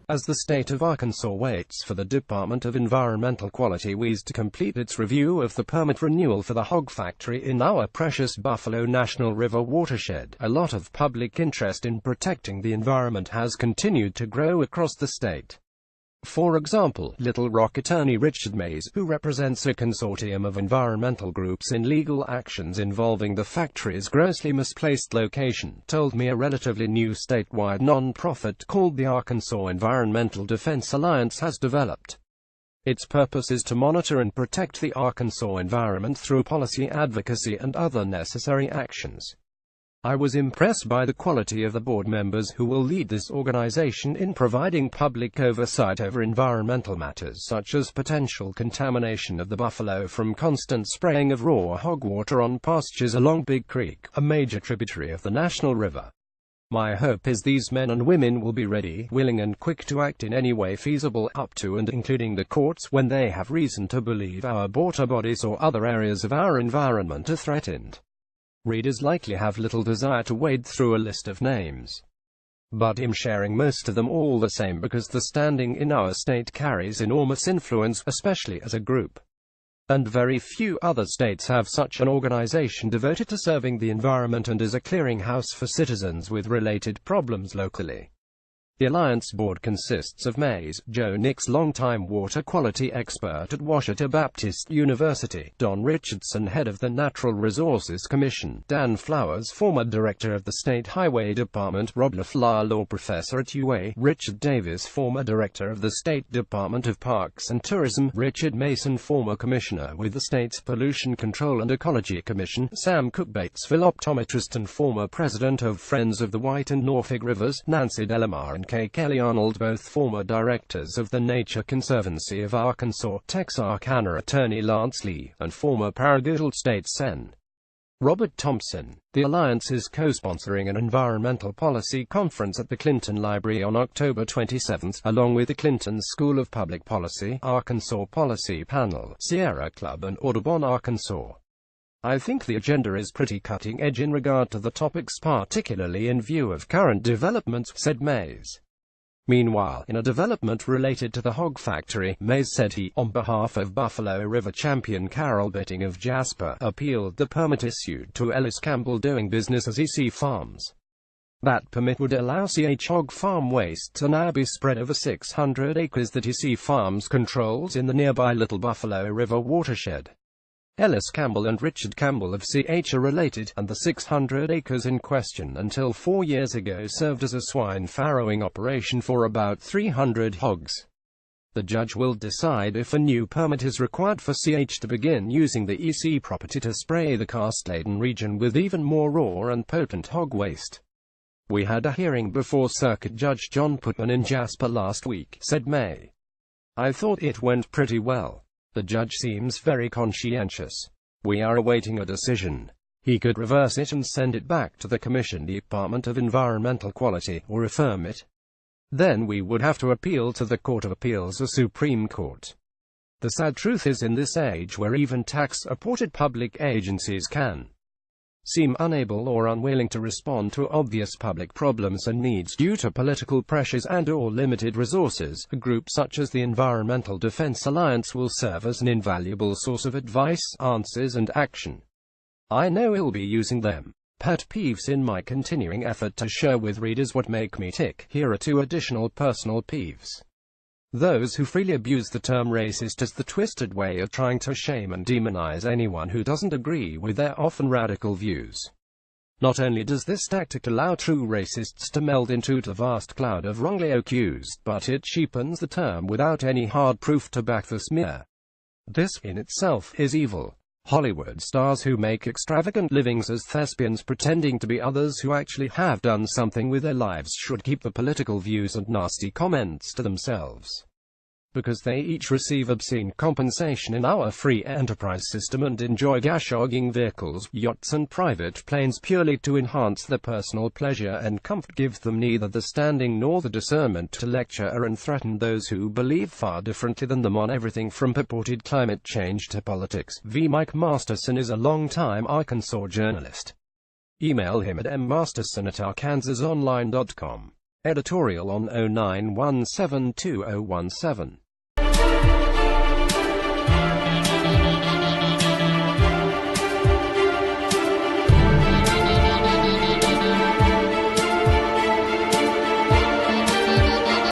As the state of Arkansas waits for the Department of Environmental Quality (wheeze) to complete its review of the permit renewal for the hog factory in our precious Buffalo National River watershed, a lot of public interest in protecting the environment has continued to grow across the state. For example, Little Rock attorney Richard Mays, who represents a consortium of environmental groups in legal actions involving the factory's grossly misplaced location, told me a relatively new statewide non-profit called the Arkansas Environmental Defense Alliance has developed. Its purpose is to monitor and protect the Arkansas environment through policy advocacy and other necessary actions. I was impressed by the quality of the board members who will lead this organization in providing public oversight over environmental matters such as potential contamination of the buffalo from constant spraying of raw hog water on pastures along Big Creek, a major tributary of the National River. My hope is these men and women will be ready, willing and quick to act in any way feasible, up to and including the courts, when they have reason to believe our water bodies or other areas of our environment are threatened. Readers likely have little desire to wade through a list of names, but I'm sharing most of them all the same because the standing in our state carries enormous influence, especially as a group. And very few other states have such an organization devoted to serving the environment and as a clearinghouse for citizens with related problems locally. The Alliance Board consists of Mays, Joe Nix, longtime water quality expert at Ouachita Baptist University; Don Richardson, head of the Natural Resources Commission; Dan Flowers, former director of the State Highway Department; Rob LaFleur, law professor at UA; Richard Davis, former director of the State Department of Parks and Tourism; Richard Mason, former commissioner with the state's Pollution Control and Ecology Commission; Sam Cook Batesville, optometrist and former president of Friends of the White and Norfolk Rivers; Nancy Delamar and K. Kelly Arnold, both former directors of the Nature Conservancy of Arkansas; Texarkana attorney Lance Lee, and former Paragould State Sen. Robert Thompson. The Alliance is co-sponsoring an environmental policy conference at the Clinton Library on October 27, along with the Clinton School of Public Policy, Arkansas Policy Panel, Sierra Club and Audubon, Arkansas. I think the agenda is pretty cutting-edge in regard to the topics, particularly in view of current developments, said Mays. Meanwhile, in a development related to the hog factory, Mays said he, on behalf of Buffalo River champion Carol Betting of Jasper, appealed the permit issued to Ellis Campbell doing business as EC Farms. That permit would allow CH hog farm waste to now be spread over 600 acres that EC Farms controls in the nearby Little Buffalo River watershed. Ellis Campbell and Richard Campbell of CH are related, and the 600 acres in question until 4 years ago served as a swine farrowing operation for about 300 hogs. The judge will decide if a new permit is required for CH to begin using the EC property to spray the karst-laden region with even more raw and potent hog waste. We had a hearing before Circuit Judge John Putman in Jasper last week, said May. I thought it went pretty well. The judge seems very conscientious. We are awaiting a decision. He could reverse it and send it back to the Commission, Department of Environmental Quality, or affirm it. Then we would have to appeal to the Court of Appeals or Supreme Court. The sad truth is, in this age where even tax-supported public agencies can seem unable or unwilling to respond to obvious public problems and needs due to political pressures and/or limited resources, a group such as the Environmental Defense Alliance will serve as an invaluable source of advice, answers and action. I know I'll be using them. Pet peeves in my continuing effort to share with readers what make me tick. Here are 2 additional personal peeves. Those who freely abuse the term racist as the twisted way of trying to shame and demonize anyone who doesn't agree with their often radical views. Not only does this tactic allow true racists to meld into the vast cloud of wrongly accused, but it cheapens the term without any hard proof to back the smear. This, in itself, is evil. Hollywood stars who make extravagant livings as thespians pretending to be others who actually have done something with their lives should keep the political views and nasty comments to themselves. Because they each receive obscene compensation in our free enterprise system and enjoy gash-hogging vehicles, yachts and private planes purely to enhance their personal pleasure and comfort, gives them neither the standing nor the discernment to lecture and threaten those who believe far differently than them on everything from purported climate change to politics. Mike Masterson is a long-time Arkansas journalist. Email him at mmasterson@arkansasonline.com. Editorial on 09172017